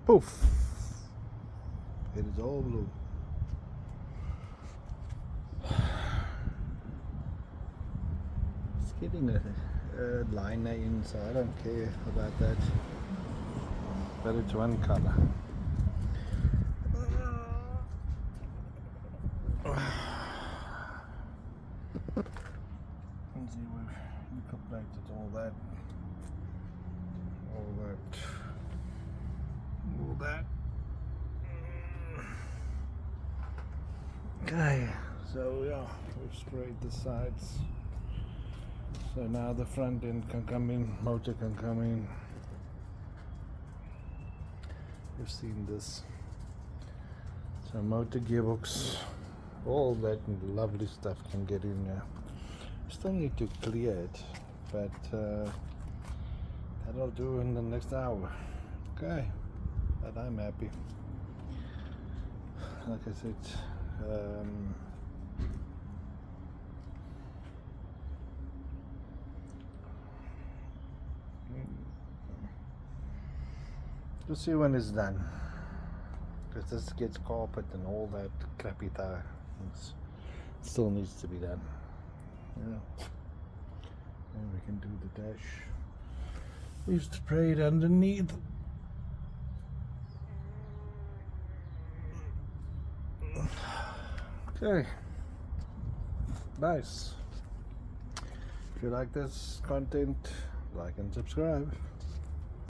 Poof! It is all blue. It's getting a liner in, so I don't care about that. But it's one color. And see, we've incorporated all that. Okay, so yeah, we've sprayed the sides. So now the front end can come in, motor can come in. You've seen this. So motor, gearbox, all that lovely stuff can get in there. Still need to clear it, but that'll do in the next hour. Okay, but I'm happy. Like I said, we'll see when it's done, because this gets carpet and all that crappy tire still needs to be done. Yeah, and we can do the dash. We've sprayed underneath. Okay, nice. If you like this content, like and subscribe.